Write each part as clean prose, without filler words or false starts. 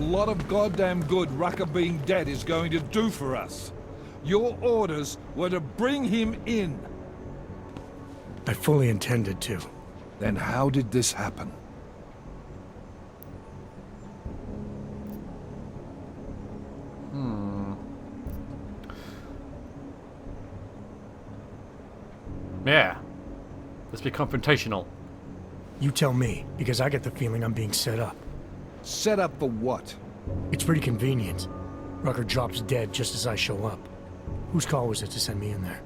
lot of goddamn good Rucker being dead is going to do for us. Your orders were to bring him in. I fully intended to. Then how did this happen? Yeah. Let's be confrontational. You tell me, because I get the feeling I'm being set up. Set up for what? It's pretty convenient. Rucker drops dead just as I show up. Whose call was it to send me in there?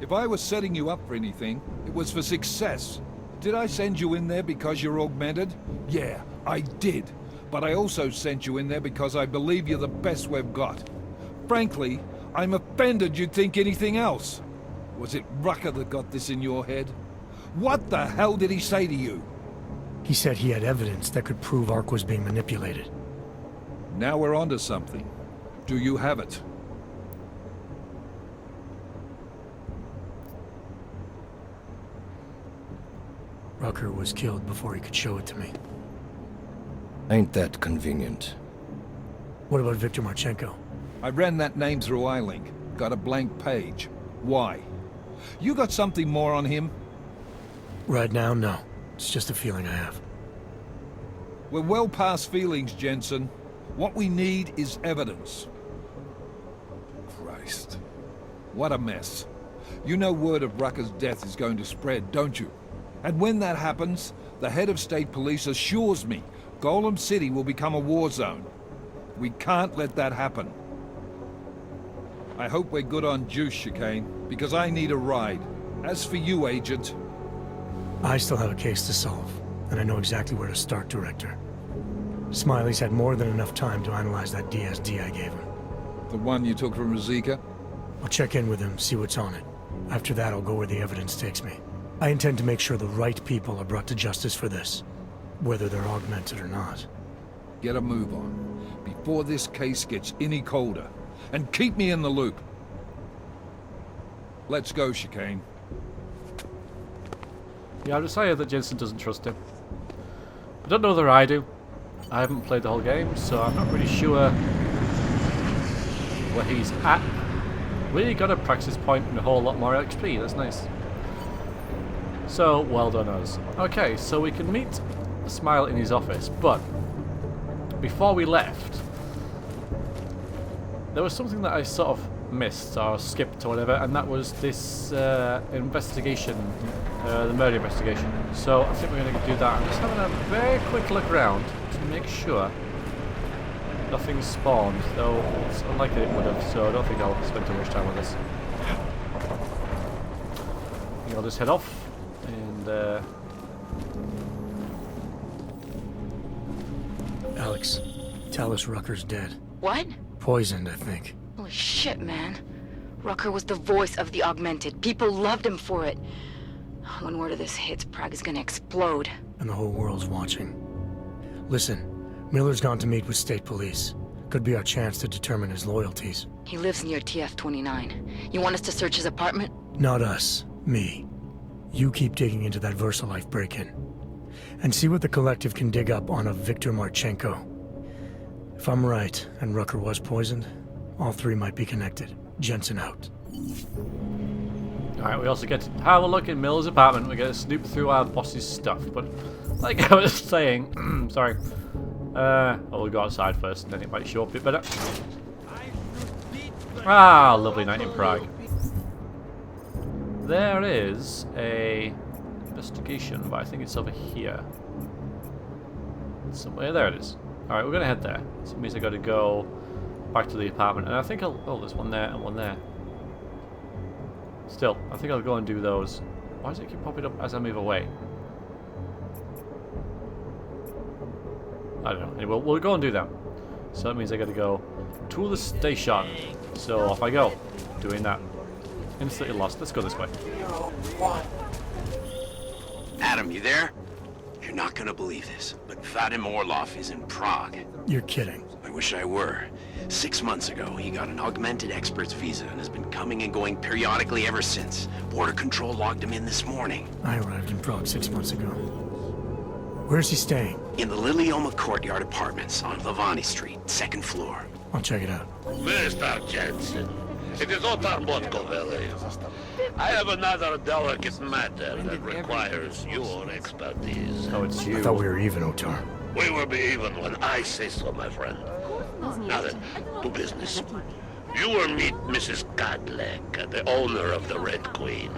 If I was setting you up for anything, it was for success. Did I send you in there because you're augmented? Yeah, I did. But I also sent you in there because I believe you're the best we've got. Frankly, I'm offended you'd think anything else. Was it Rucker that got this in your head? What the hell did he say to you? He said he had evidence that could prove Ark was being manipulated. Now we're onto something. Do you have it? Rucker was killed before he could show it to me. Ain't that convenient? What about Viktor Marchenko? I ran that name through iLink. Got a blank page. Why? You got something more on him? Right now, no. It's just a feeling I have. We're well past feelings, Jensen. What we need is evidence. Christ. What a mess. You know word of Rucker's death is going to spread, don't you? And when that happens, the head of state police assures me Golem City will become a war zone. We can't let that happen. I hope we're good on juice, Chicane, because I need a ride. As for you, Agent... I still have a case to solve, and I know exactly where to start, Director. Smiley's had more than enough time to analyze that DSD I gave him. The one you took from Ruzika? I'll check in with him, see what's on it. After that, I'll go where the evidence takes me. I intend to make sure the right people are brought to justice for this, whether they're augmented or not. Get a move on, before this case gets any colder. And keep me in the loop. Let's go, Chicane. Yeah, I've decided that Jensen doesn't trust him. I don't know whether I do. I haven't played the whole game, so I'm not really sure where he's at. We got a practice point and a whole lot more XP, that's nice. So, well done us. Okay, so we can meet Smile in his office, but before we left, there was something that I sort of missed or skipped or whatever, and that was this investigation, the murder investigation. So I think we're going to do that. I'm just having a very quick look around to make sure nothing's spawned, though it's unlikely it would have, so I don't think I'll spend too much time with this. I think I'll just head off and Alex, tell us Rucker's dead. What? Poisoned, I think. Holy shit, man. Rucker was the voice of the augmented. People loved him for it. When word of this hits, Prague is gonna explode. And the whole world's watching. Listen, Miller's gone to meet with state police. Could be our chance to determine his loyalties. He lives near TF-29. You want us to search his apartment? Not us. Me. You keep digging into that VersaLife break-in. And see what the Collective can dig up on a Viktor Marchenko. If I'm right, and Rucker was poisoned, all three might be connected. Jensen out. alright, we also get to have a look in Miller's apartment. We get to snoop through our boss's stuff, but like I was saying, sorry. Well, we'll go outside first, and then it might show up a bit better. Ah, lovely night in Prague. There is a investigation, but I think it's over here. Somewhere, there it is. Alright, we're gonna head there. So it means I gotta go back to the apartment, and I think I'll... Oh, there's one there and one there. Still, I think I'll go and do those. Why does it keep popping up as I move away? I don't know. Anyway, we'll go and do that. So that means I gotta go to the station. So off I go. Doing that. Instantly lost. Let's go this way. Adam, you there? You're not gonna believe this, but Vadim Orlov is in Prague. You're kidding. I wish I were. 6 months ago, he got an augmented expert's visa and has been coming and going periodically ever since. Border Control logged him in this morning. I arrived in Prague 6 months ago. Where's he staying? In the Lilioma Courtyard Apartments on Lavani Street, 2nd floor. I'll check it out. Mr. Jenson, it is Otar Botkoveli. I have another delicate matter that requires your expertise. Oh, it's I you. thought we were even, Otar. We will be even when I say so, my friend. Now then, to business. You will meet Mrs. Kadlec, the owner of the Red Queen.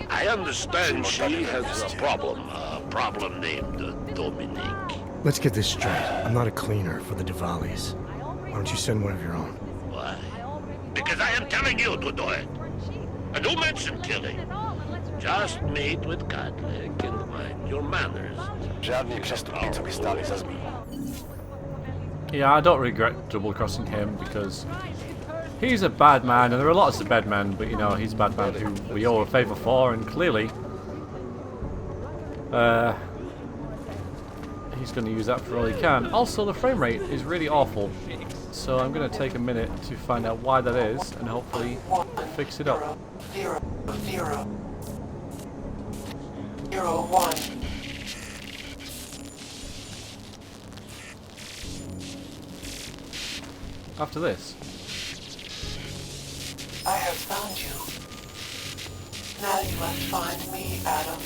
I understand she has a problem named Dominique. Let's get this straight. I'm not a cleaner for the Diwalis. Why don't you send one of your own? Why? Because I am telling you to do it. And who mentioned killing? Just meet with Kadlec and mind your manners. Yeah, I don't regret double-crossing him because he's a bad man, and there are lots of bad men, but you know, he's a bad man who we owe a favour for, and clearly he's going to use that for all he can. Also, the frame rate is really awful, so I'm going to take a minute to find out why that is, and hopefully fix it up. 001. After this. I have found you. Now you must find me, Adam.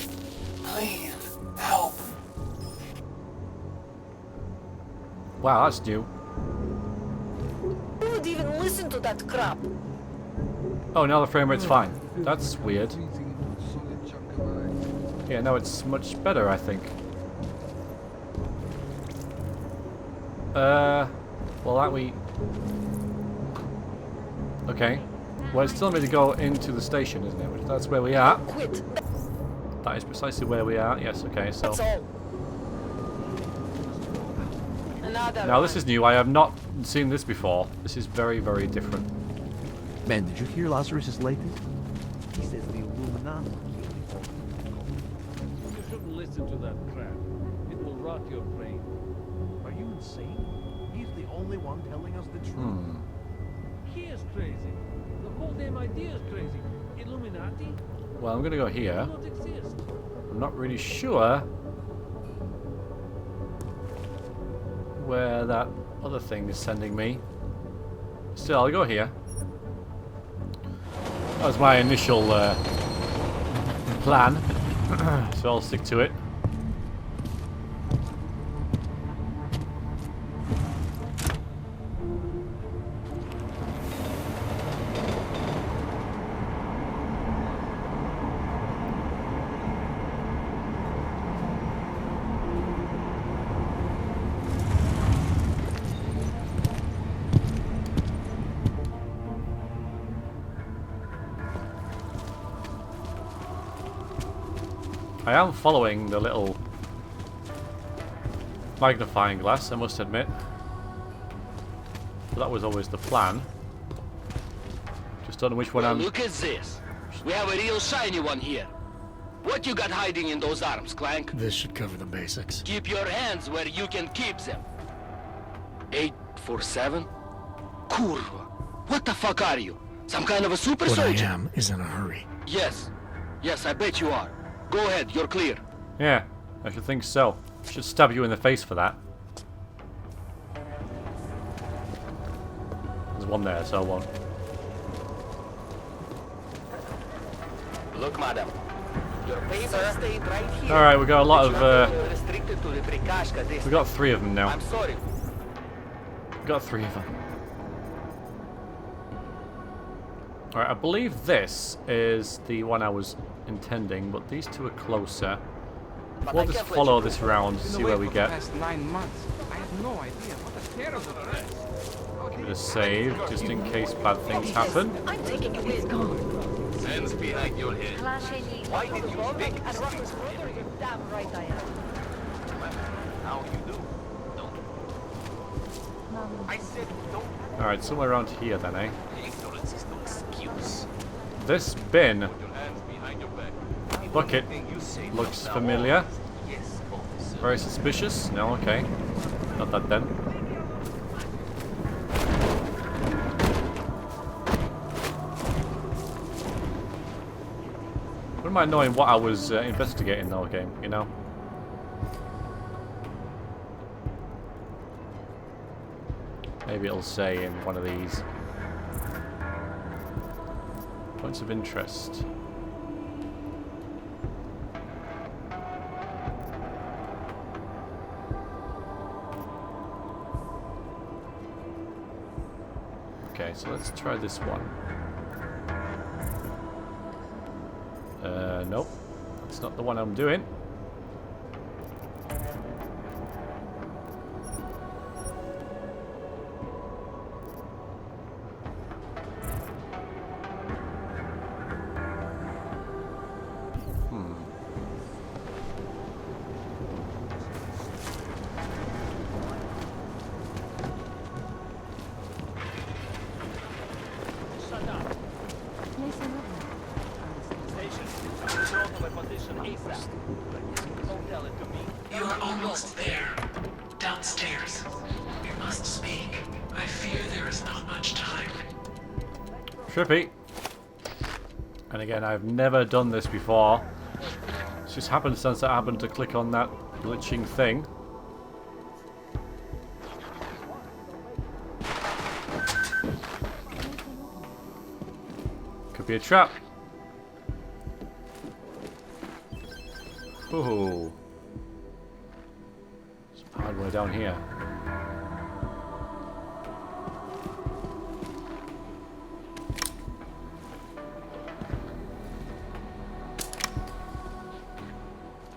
Please, help. Wow, that's new. Who would even listen to that crap? Oh, now the frame rate's fine. That's weird. Yeah, now it's much better, I think. Well, that we... Okay. Well, it's telling me to go into the station, isn't it? Which that's where we are. Quit. That is precisely where we are. Yes, okay, so... That's all. Another Now, this is new. I have not seen this before. This is very, very different. Man, did you hear Lazarus' latest? He says the Illuminati. You shouldn't listen to that crap. It will rot your brain. Are you insane? He's the only one telling us the truth. He is crazy. The whole damn idea is crazy. Illuminati Well, I'm going to go here. do not exist. I'm not really sure where that other thing is sending me. Still, I'll go here. That was my initial plan, so I'll stick to it. I am following the little magnifying glass, I must admit. But that was always the plan. Just don't know which one I'm... Look at this. We have a real shiny one here. What you got hiding in those arms, Clank? This should cover the basics. Keep your hands where you can keep them. 847? Kurva. What the fuck are you? Some kind of a super What I soldier? am is in a hurry. Yes. Yes, I bet you are. Go ahead, you're clear. Yeah, I should think so. I should stab you in the face for that. There's one there, so I won't. Look, madam. Your paper stayed right here. Alright, we got a lot of... restricted to the Prikashka district. we got 3 of them now. I'm sorry. We got 3 of them. Alright, I believe this is the one I was intending, but these 2 are closer. We'll just follow this around, see where we get. Past 9 months. I have no idea. What a terrible threat. Bit of save, just in case bad things happen. I'm taking a risk. Hands behind your head. Why did you pick And Rucker's brother, you're damn right I am. How you do? Don't. I said don't. Alright, somewhere around here then, eh? Ignorance is no excuse. This bin Your hands behind your back. bucket looks familiar. Yes, officer. Very suspicious. No, okay. Not that then. Wouldn't mind knowing what I was investigating though, game, you know? Maybe it'll say in one of these. Points of interest. Okay, so let's try this one. Nope. That's not the one I'm doing. You're almost there. Downstairs. You must speak. I fear there is not much time. Trippy. And again, I've never done this before. It just happenstance that I happened to click on that glitching thing. Could be a trap. Ooh. There's a hard way down here.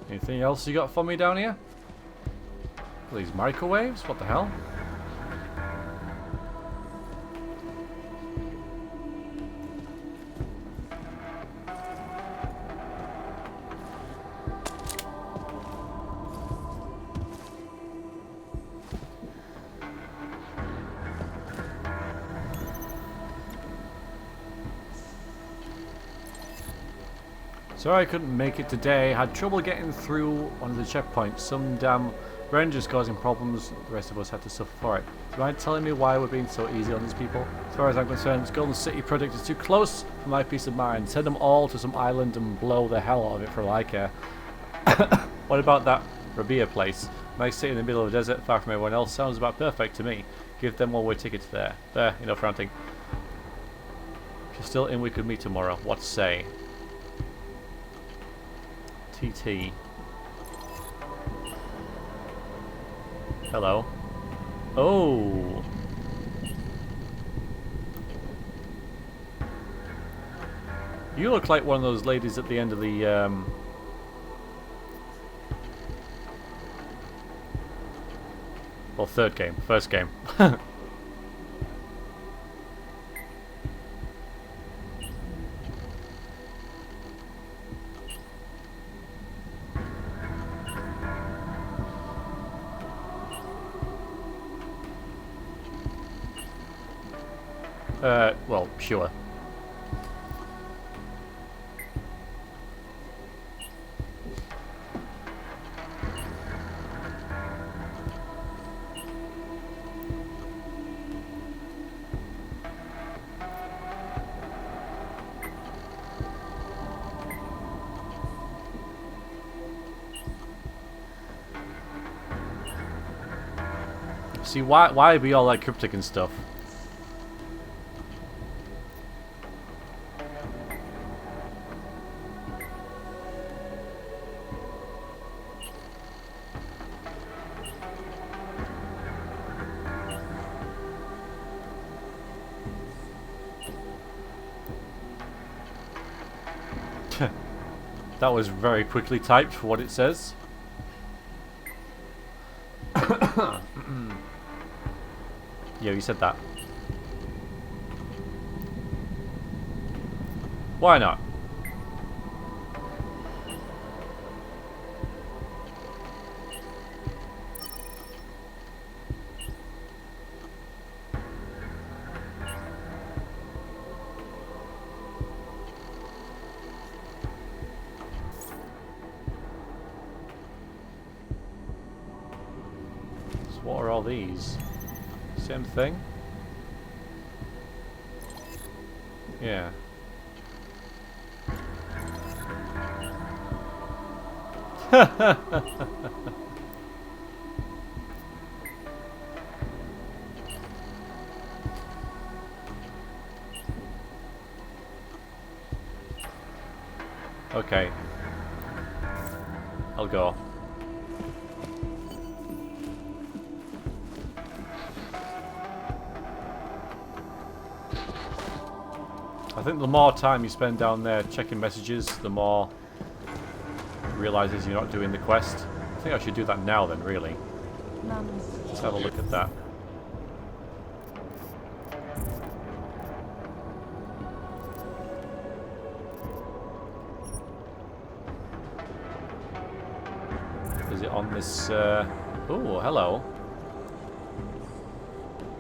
Anything else you got for me down here? These microwaves? What the hell? Sorry I couldn't make it today. Had trouble getting through one of the checkpoints. Some damn rangers causing problems. The rest of us had to suffer for it. Do you mind telling me why we're being so easy on these people? As far as I'm concerned, this Golden City project is too close for my peace of mind. Send them all to some island and blow the hell out of it for all I care. What about that Rabia place? Nice city in the middle of the desert, far from everyone else. Sounds about perfect to me. Give them one-way tickets there. There, enough ranting. If you're still in, we could meet tomorrow. What say? TT. Hello. Oh. You look like one of those ladies at the end of the well, third game, first game. Well, sure. See, why be all that cryptic and stuff? That was very quickly typed for what it says. Yeah, you said that. Why not? So what are all these? Same thing? Yeah. Okay. I'll go. I think the more time you spend down there checking messages, the more you realises you're not doing the quest. I think I should do that now then, really. Let's have a look at that. Is it on this... Oh, hello.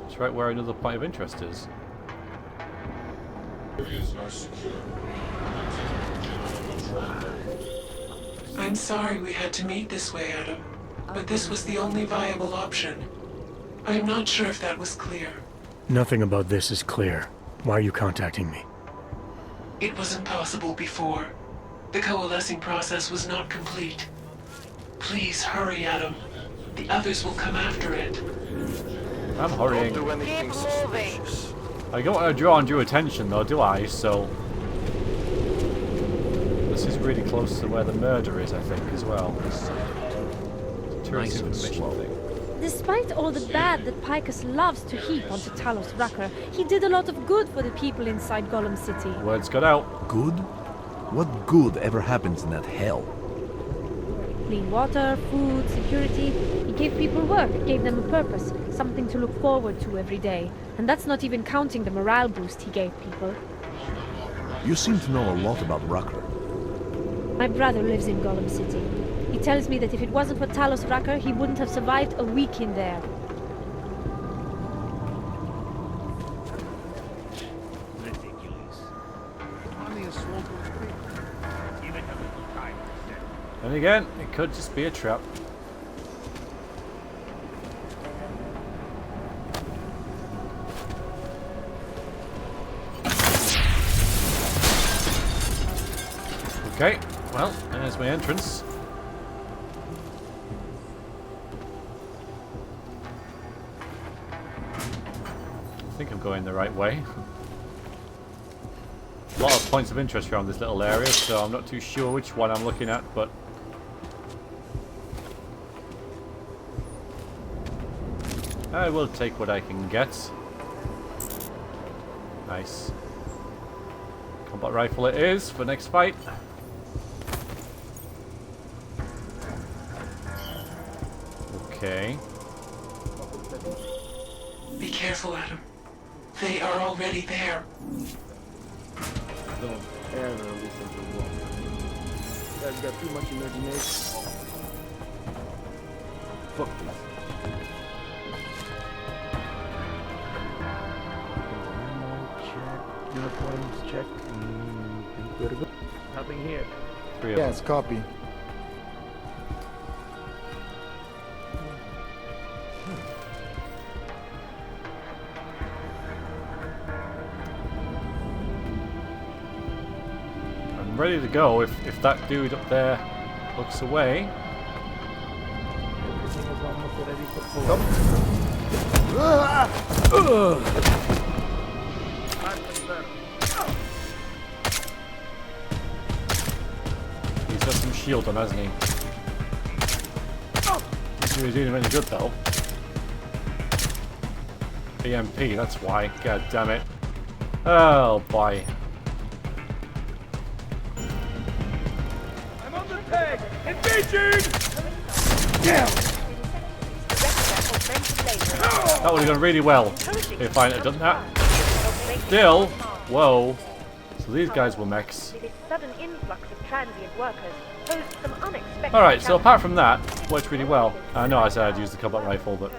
It's right where another point of interest is. I'm sorry we had to meet this way, Adam, but this was the only viable option. I'm not sure if that was clear. Nothing about this is clear. Why are you contacting me? It wasn't possible before. The coalescing process was not complete. Please hurry, Adam. The others will come after it. I'm hurrying. Keep moving. I don't want to draw undue attention though, do I? So... This is really close to where the murder is, I think, as well. Tourist information thing. Despite all the bad that Picus loves to heap onto Talos Rucker, he did a lot of good for the people inside Golem City. Words got out. Good? What good ever happens in that hell? Clean water, food, security. He gave people work, gave them a purpose, something to look forward to every day. And that's not even counting the morale boost he gave people. You seem to know a lot about Rucker. My brother lives in Golem City. He tells me that if it wasn't for Talos Rucker, he wouldn't have survived a week in there. And again, it could just be a trap. Okay, well, there's my entrance. I think I'm going the right way. A lot of points of interest around this little area, so I'm not too sure which one I'm looking at, but... I will take what I can get. Nice. Combat rifle it is for next fight. Okay. Be careful, Adam. They are already there. Don't ever listen to Walker. You guys got too much imagination. Fuck this. Check. Uniforms check. Good to go. Nothing here. Three of them. Yes, copy. Ready to go if that dude up there looks away. Everything is almost ready for He's got some shield on, hasn't he? He's really doing him any good though. EMP, that's why. God damn it. Oh boy. Engaging! That would have gone really well if I had done that. Still, whoa. So these guys were mechs. Alright, so apart from that, worked really well. I know I said I'd use the combat rifle, but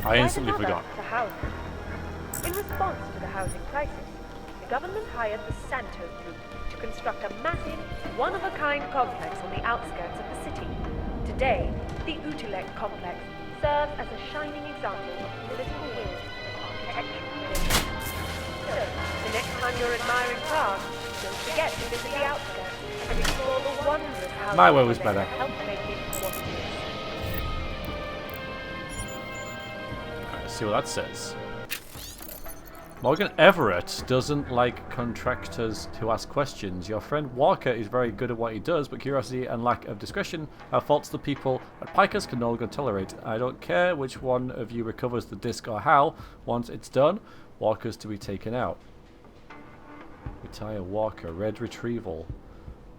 I instantly forgot. In response to the housing crisis, the government hired the Santo Group to construct a massive, one-of-a-kind complex on the outskirts of the city. Today, the Utulek complex serves as a shining example of political will and architectural innovation. So, the next time you're admiring Prague, don't forget to visit the outskirts and explore the wondrous houses My way was that better. help make it what it is. Let's see what that says. Morgan Everett doesn't like contractors who ask questions. Your friend Walker is very good at what he does, but curiosity and lack of discretion are faults the people at Pikers can no longer tolerate. I don't care which one of you recovers the disc or how. Once it's done, Walker's to be taken out. Retire Walker. Red Retrieval.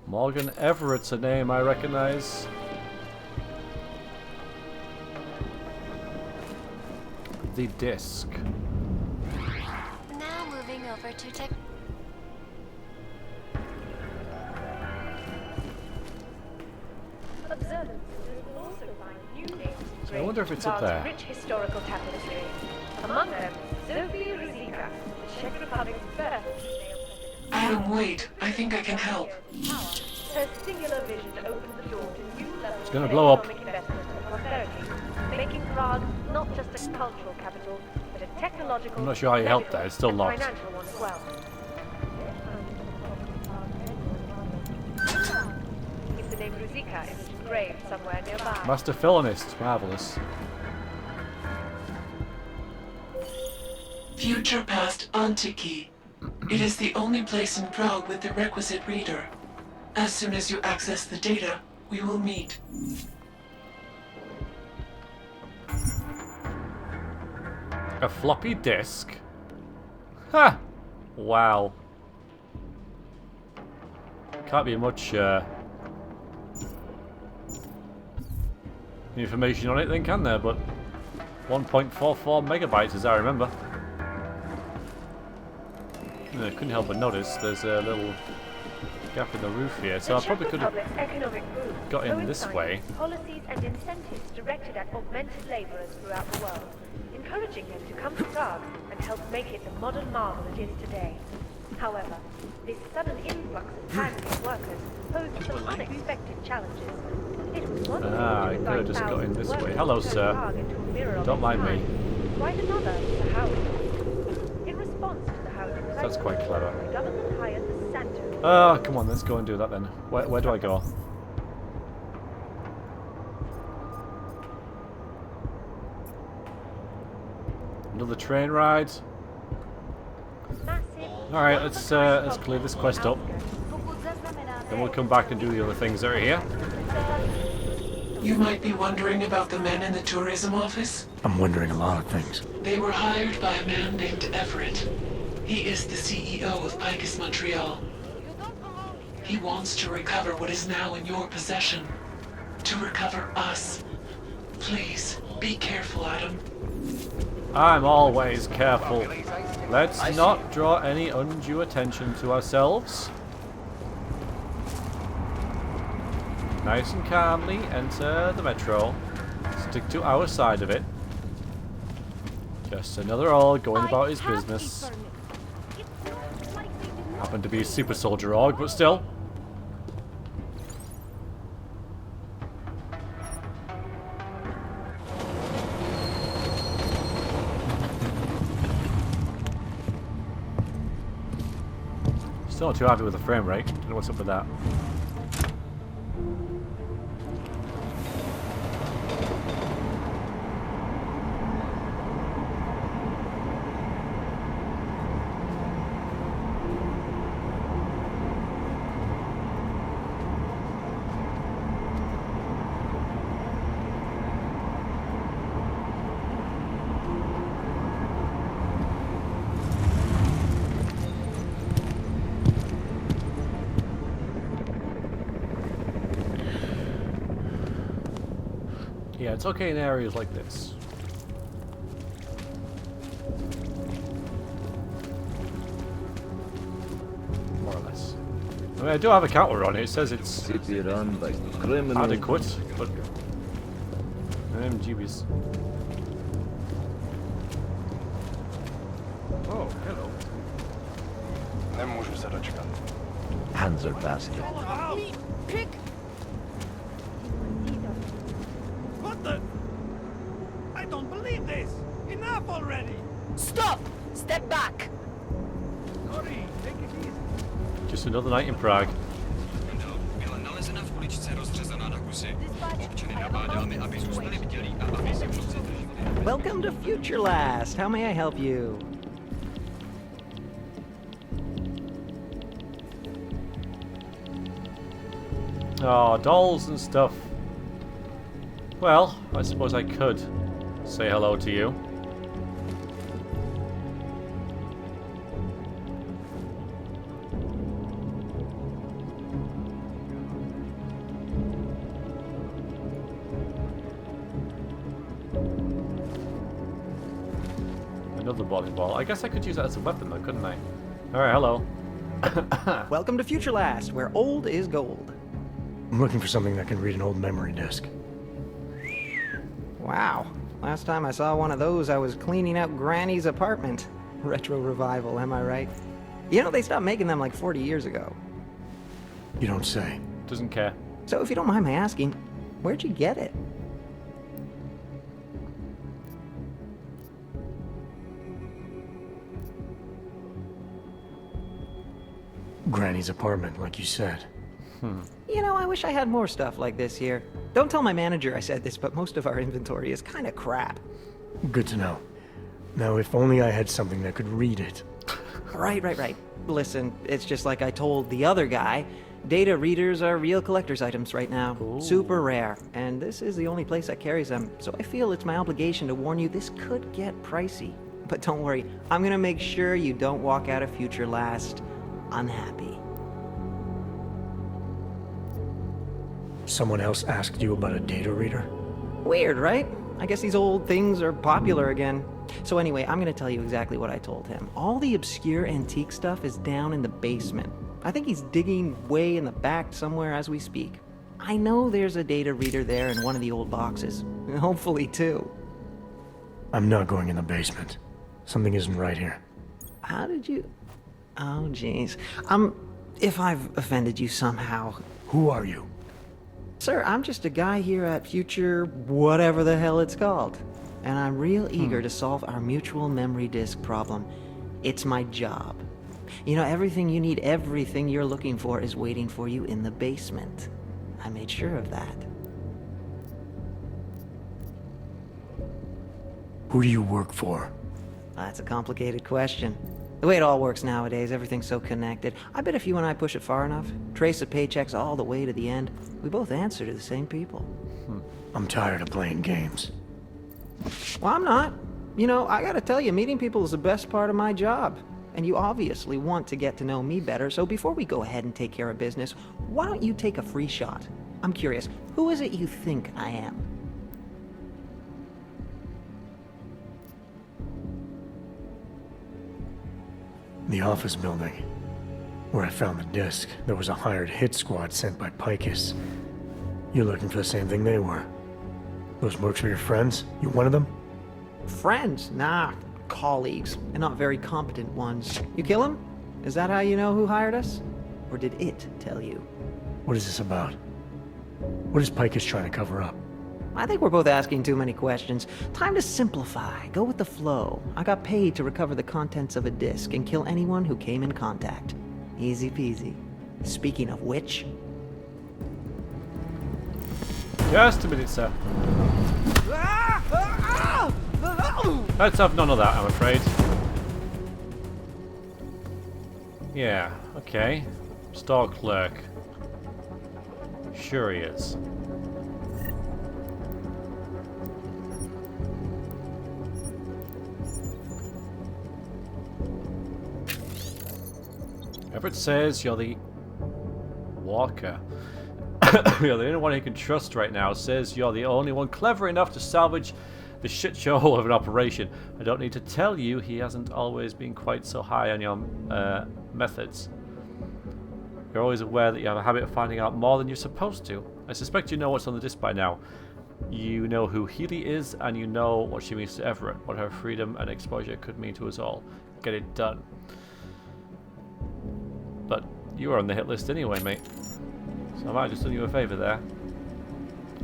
Morgan Everett's a name I recognize. The disc. Now moving over to tech. Observers will also find new names I wonder if it's up there. rich historical tapestry. Among them, Sophie Ruzicka, the Czech Republic's first female president. Adam, wait. I think I can help. Her singular vision opened the door to new levels It's gonna of blow up. economic investment and prosperity, making Prague not just a cultural capital, but a technological, I'm not sure how you helped medical, there, it's still and locked. financial one as well. If the name Ruzicka is engraved somewhere nearby. Master Villainist. Marvelous. Future Past Antiki. It is the only place in Prague with the requisite reader. As soon as you access the data, we will meet. A floppy disk? Ha! Wow. Can't be much information on it then, can there? But 1.44 megabytes as I remember. I couldn't help but notice there's a little gap in the roof here, so I probably could have got in this way. Policies and incentives directed at augmented laborers throughout the world, encouraging them to come to Prague and help make it the modern marvel it is today. However, this sudden influx of talented workers posed some unexpected challenges. It was one thing I to could have invite just got in this thousands way. of Hello, workers to sir. turn Prague into a mirror of Don't its mind me. kind. Quite another to housing. In response to the housing crisis, That's quite clever. the government hired the Santo. Oh, come on, let's go and do that then. Where do I go? Another train ride. Alright, let's clear this quest up. Then we'll come back and do the other things that are here. You might be wondering about the men in the tourism office. I'm wondering a lot of things. They were hired by a man named Everett. He is the CEO of Picus Montreal. He wants to recover what is now in your possession. To recover us. Please, be careful, Adam. I'm always careful. Let's not draw any undue attention to ourselves. Nice and calmly enter the metro. Stick to our side of it. Just another org going about his business. Happened to be a super soldier org, but still. Still not too happy with the frame rate. Don't know what's up with that. Yeah, it's okay in areas like this. More or less. I mean, I do have a counter on it. It says it's City run by criminals. adequate, but GBs. Oh, hello. Nemůžu se dočkat. Panzer basket. Pick. What the? I don't believe this! Enough already! Stop! Step back! Sorry, take it easy. Just another night in Prague. Byla nalezena v uličce rozřezaná na kusy. Občany nabádáme, aby zůstali bdělí a aby si v noci drželi. Welcome to Future Last. How may I help you? Oh, dolls and stuff. Well, I suppose I could say hello to you. Another bowling ball. I guess I could use that as a weapon though, couldn't I? Alright, hello. Welcome to Future Last, where old is gold. I'm looking for something that can read an old memory disk. Wow. Last time I saw one of those, I was cleaning out Granny's apartment. Retro revival, am I right? You know, they stopped making them like 40 years ago. You don't say. Doesn't care. So if you don't mind my asking, where'd you get it? Granny's apartment, like you said. You know, I wish I had more stuff like this here. Don't tell my manager I said this, but most of our inventory is kind of crap. Good to know. Now, if only I had something that could read it. Right. Listen, it's just like I told the other guy. Data readers are real collector's items right now. Ooh. Super rare. And this is the only place that carries them. So I feel it's my obligation to warn you this could get pricey. But don't worry, I'm gonna make sure you don't walk out of Future Last unhappy. Someone else asked you about a data reader? Weird, right? I guess these old things are popular again. So anyway, I'm gonna tell you exactly what I told him. All the obscure antique stuff is down in the basement. I think he's digging way in the back somewhere as we speak. I know there's a data reader there in one of the old boxes. Hopefully two. I'm not going in the basement. Something isn't right here. How did you... Oh, jeez. If I've offended you somehow... Who are you? Sir, I'm just a guy here at Future whatever the hell it's called. And I'm real eager to solve our mutual memory disk problem. It's my job. You know, everything you need, everything you're looking for is waiting for you in the basement. I made sure of that. Who do you work for? That's a complicated question. The way it all works nowadays, everything's so connected. I bet if you and I push it far enough, trace the paychecks all the way to the end, we both answer to the same people. I'm tired of playing games. Well, I'm not. You know, I gotta tell you, meeting people is the best part of my job. And you obviously want to get to know me better, so before we go ahead and take care of business, why don't you take a free shot? I'm curious, who is it you think I am? The office building. Where I found the disc, there was a hired hit squad sent by Picus. You're looking for the same thing they were. Those mercs were your friends? You one of them? Friends? Nah, colleagues, and not very competent ones. You kill him? Is that how you know who hired us? Or did it tell you? What is this about? What is Picus trying to cover up? I think we're both asking too many questions. Time to simplify. Go with the flow. I got paid to recover the contents of a disc and kill anyone who came in contact. Easy peasy. Speaking of which... Just a minute, sir. Let's have none of that, I'm afraid. Yeah, okay. Store clerk. Sure he is. Everett says you're the Walker. You're the only one he can trust right now. Says you're the only one clever enough to salvage the shit show of an operation. I don't need to tell you he hasn't always been quite so high on your methods. You're always aware that you have a habit of finding out more than you're supposed to. I suspect you know what's on the disc by now. You know who Healy is, and you know what she means to Everett, what her freedom and exposure could mean to us all. Get it done. But you were on the hit list anyway, mate. So I might have just done you a favour there.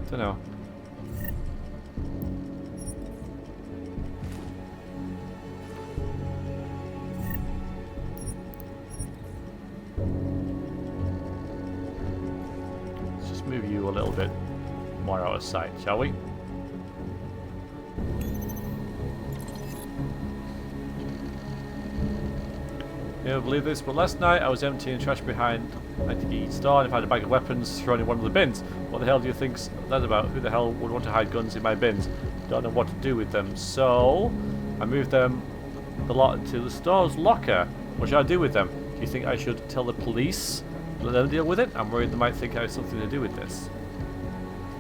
Don't know. Let's just move you a little bit more out of sight, shall we? You don't believe this, but last night I was emptying trash behind Antique store and find a bag of weapons thrown in one of the bins. What the hell do you think's that about? Who the hell would want to hide guns in my bins? Don't know what to do with them. So I moved them the lot to the store's locker. What should I do with them? Do you think I should tell the police? Let them deal with it? I'm worried they might think I have something to do with this.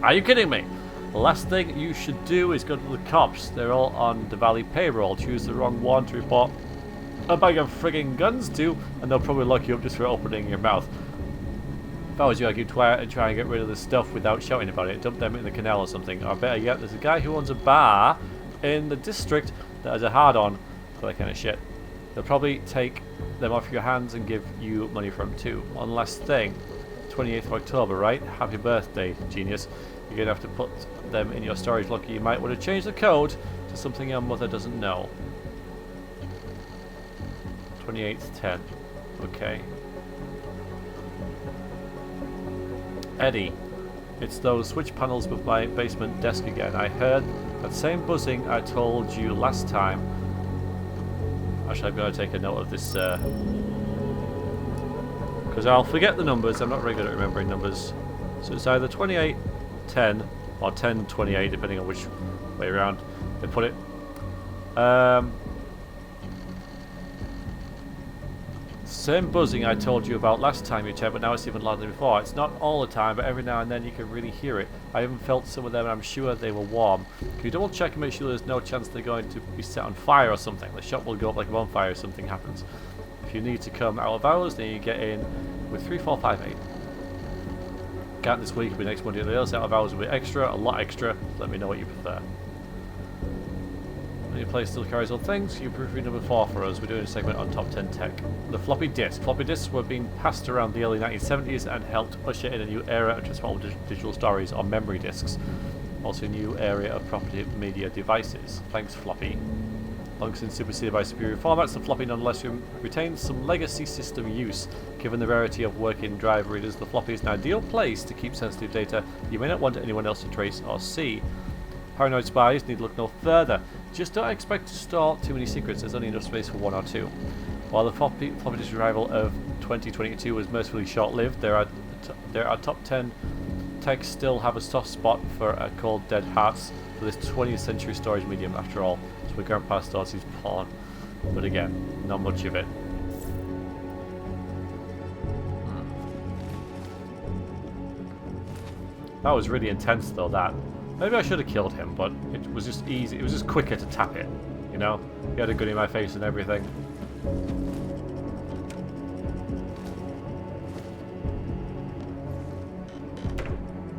Are you kidding me? The last thing you should do is go to the cops. They're all on the Valley payroll. Choose the wrong one to report a bag of frigging guns to, and they'll probably lock you up just for opening your mouth. If I was you, I'd keep quiet and try and get rid of the stuff without shouting about it. Dump them in the canal or something. Or better yet, there's a guy who owns a bar in the district that has a hard-on for that kind of shit. They'll probably take them off your hands and give you money for them too. One last thing. 28th of October, right? Happy birthday, genius. You're going to have to put them in your storage locker. You might want to change the code to something your mother doesn't know. 28/10. Okay. Eddie. It's those switch panels with my basement desk again. I heard that same buzzing I told you last time. Actually, I'm going to take a note of this because I'll forget the numbers. I'm not very good at remembering numbers. So it's either 28/10 or 10/28, depending on which way around they put it. Same buzzing I told you about last time you checked, but now it's even louder than before. It's not all the time, but every now and then you can really hear it. I even felt some of them, and I'm sure they were warm. Can you double check and make sure there's no chance they're going to be set on fire or something? The shop will go up like a bonfire if something happens. If you need to come out of hours, then you get in with 3458. Can't this week, it'll be next Monday. The out of hours will be extra, a lot extra. Let me know what you prefer. Your place still carries all things. You proofread number 4 for us. We're doing a segment on top 10 tech. The floppy disk. Floppy disks were being passed around the early 1970s and helped usher in a new era of transformable digital stories on memory disks. Also a new area of property media devices. Thanks, floppy. Long since superseded by superior formats, the floppy nonetheless retains some legacy system use. Given the rarity of working drive readers, the floppy is an ideal place to keep sensitive data you may not want anyone else to trace or see. Paranoid spies need look no further. Just don't expect to store too many secrets. There's only enough space for 1 or 2. While the floppy disk arrival of 2022 was mercifully short-lived, there are top 10 techs still have a soft spot for cold dead hearts for this 20th century storage medium after all. So my grandpa stores his porn. But again, not much of it. That was really intense though, that. Maybe I should have killed him, but it was just easy. It was just quicker to tap it, you know? He had a gun in my face and everything.